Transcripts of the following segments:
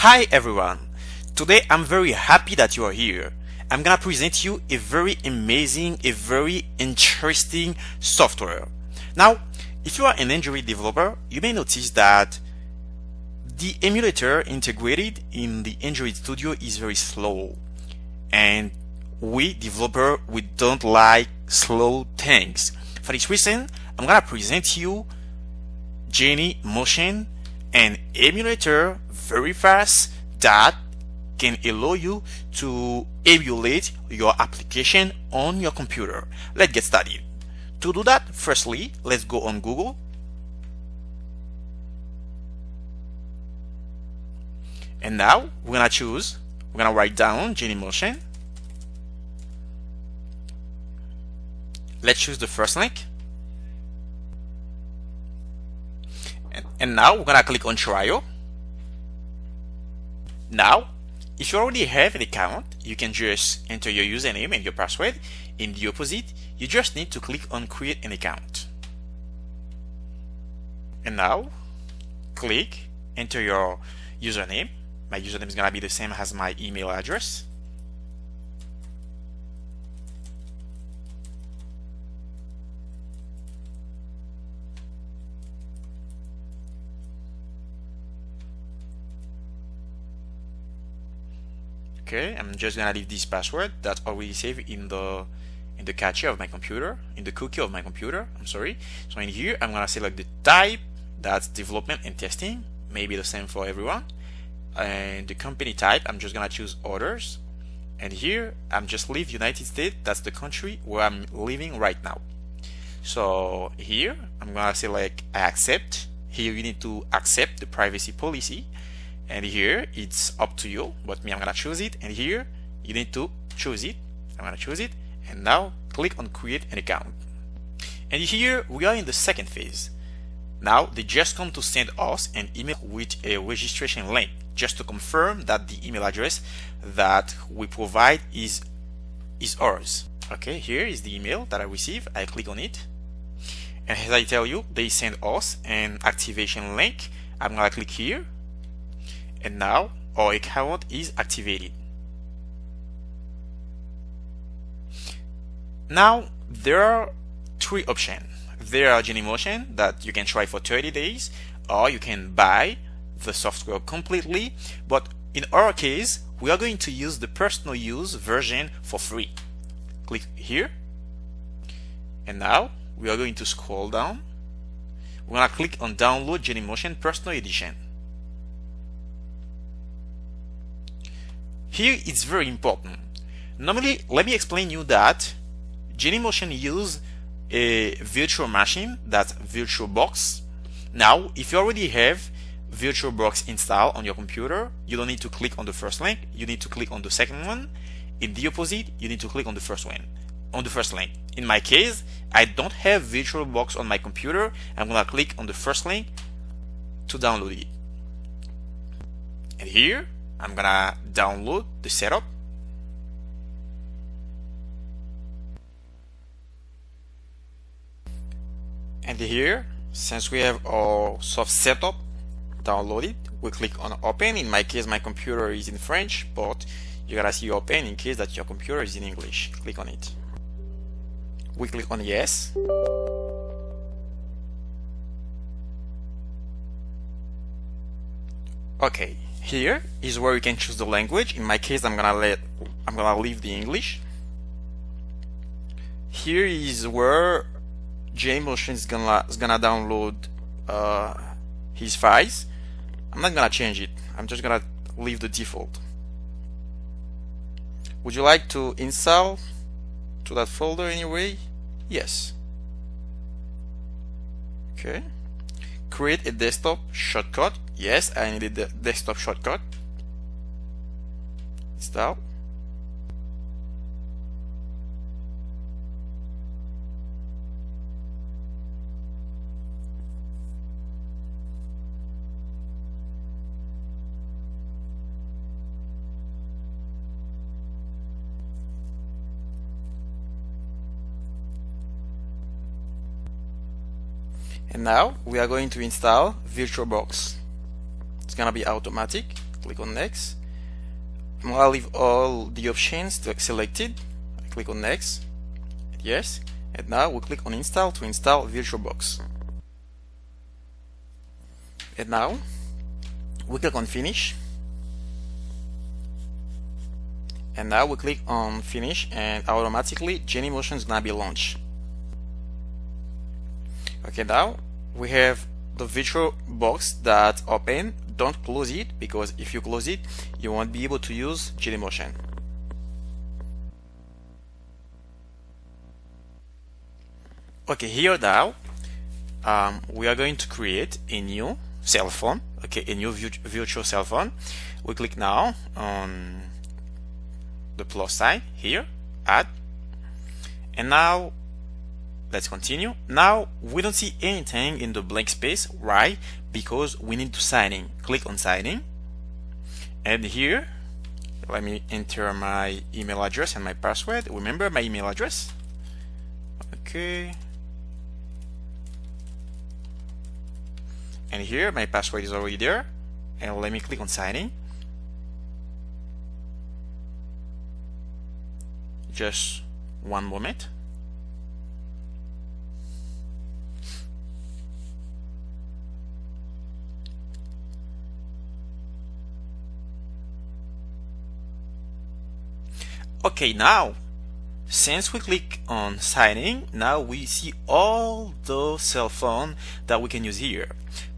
Hi everyone! Today I'm very happy that you are here. I'm gonna present you a very amazing, a very interesting software. Now, if you are an Android developer, you may notice that the emulator integrated in the Android Studio is very slow. And we developer, we don't like slow things. For this reason, I'm gonna present you Genymotion, an emulator very fast that can allow you to emulate your application on your computer. Let's get started. To do that, firstly, let's go on Google. And now we're gonna write down Genymotion. Let's choose the first link. And now we're gonna click on trial. Now, if you already have an account, you can just enter your username and your password. In the opposite, you just need to click on create an account. And now, click, enter your username. My username is gonna be the same as my email address. Okay, I'm just gonna leave this password that's already saved in the cache of my computer, in the cookie of my computer. I'm sorry. So in here, I'm gonna select the type, that's development and testing, maybe the same for everyone. And the company type, I'm just gonna choose others. And here, I'm just leave United States. That's the country where I'm living right now. So here, I'm gonna select I accept. Here, you need to accept the privacy policy. And here it's up to you, but me, I'm gonna choose it. And here you need to choose it. I'm gonna choose it, and now click on create an account. And here we are in the second phase. Now they just come to send us an email with a registration link just to confirm that the email address that we provide is ours. Okay, here is the email that I received. I click on it, and as I tell you, they send us an activation link. I'm gonna click here. And now our account is activated. Now there are three options. There are Genymotion that you can try for 30 days, or you can buy the software completely. But in our case, we are going to use the personal use version for free. Click here. And now we are going to scroll down. We're gonna click on download Genymotion Personal Edition. Here it's very important. Normally, let me explain you that Genymotion use a virtual machine, that's Virtualbox. Now, if you already have Virtualbox installed on your computer, you don't need to click on the first link. You need to click on the second one. In the opposite, you need to click on the first one, on the first link. In my case, I don't have Virtualbox on my computer. I'm gonna click on the first link to download it. And here, I'm gonna download the setup. And here, since we have our soft setup downloaded, we click on open. In my case, my computer is in French, but you gotta see open in case that your computer is in English. Click on it. We click on yes. Okay, here is where you can choose the language. In my case, I'm gonna leave the English. Here is where Genymotion is gonna download his files. I'm not gonna change it. I'm just gonna leave the default. Would you like to install to that folder anyway? Yes. Okay. Create a desktop shortcut. Yes, I needed the desktop shortcut. Install. And now we are going to install Virtualbox. It's gonna be automatic. click on next. I'm gonna leave all the options selected. I click on next, yes, and now we click on install to install Virtualbox. And now we click on finish, and now we click on finish, and automatically Genymotion is gonna be launched. Okay, now we have the Virtualbox that's open. Don't close it, because if you close it, you won't be able to use Genymotion. Okay, here now we are going to create a new cell phone. Okay, a new virtual cell phone. We click now on the plus sign here, add, and now let's continue. Now we don't see anything in the blank space. Why? Because we need to sign in. Click on sign in, and here let me enter my email address and my password. Remember my email address. Okay, and here my password is already there, and let me click on sign in. Just one moment. Okay, now since we click on signing, now we see all the cell phone that we can use here.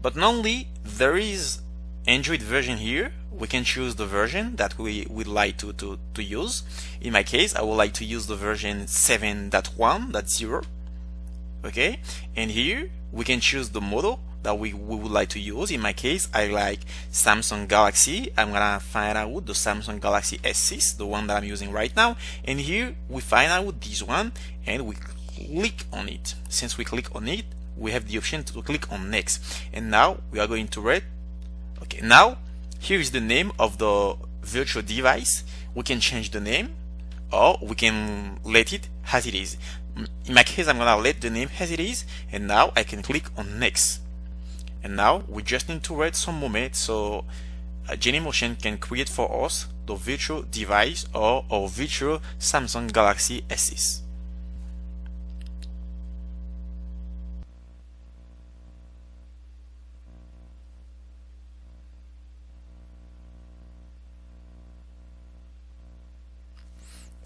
But not only there is Android version here, we can choose the version that we would like to use. In my case, I would like to use the version 7.1.0. Okay, and here we can choose the model that we would like to use. In my case, I like Samsung Galaxy. I'm gonna find out the Samsung Galaxy S6, the one that I'm using right now. And here we find out this one, and we click on it. Since we click on it, we have the option to click on next. And now we are going to read. Okay, now here is the name of the virtual device. We can change the name, or we can let it as it is. In my case, I'm gonna let the name as it is, and now I can click on next. And now we just need to wait some moment so Genymotion can create for us the virtual device or our virtual Samsung Galaxy S6.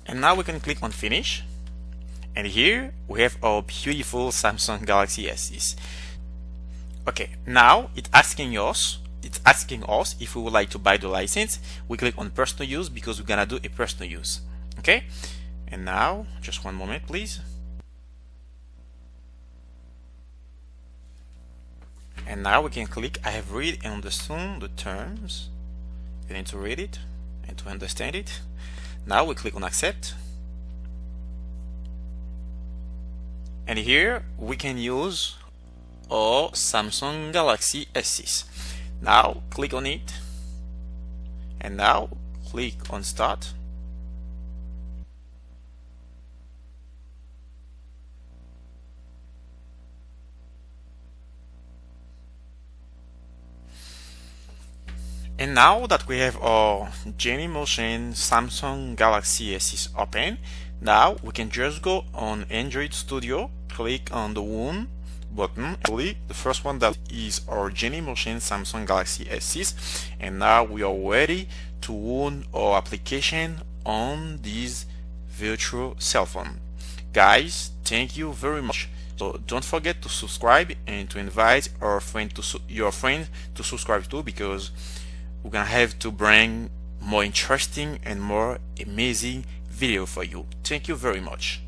And now we can click on finish, and here we have our beautiful Samsung Galaxy S6. Okay, now it's asking us if we would like to buy the license. We click on personal use because we're gonna do a personal use. Okay, and now just one moment please. And now we can click I have read and understood the terms. You need to read it and to understand it. Now we click on accept, and here we can use our Samsung Galaxy S6. Now click on it, and now click on start. And now that we have our Genymotion Samsung Galaxy S6 open, now we can just go on Android Studio, click on the One button. Actually, the first one that is our Genymotion Samsung Galaxy S6, and now we are ready to run our application on this virtual cell phone. Guys, thank you very much. So don't forget to subscribe and to invite your friend to subscribe too, because we're gonna have to bring more interesting and more amazing video for you. Thank you very much.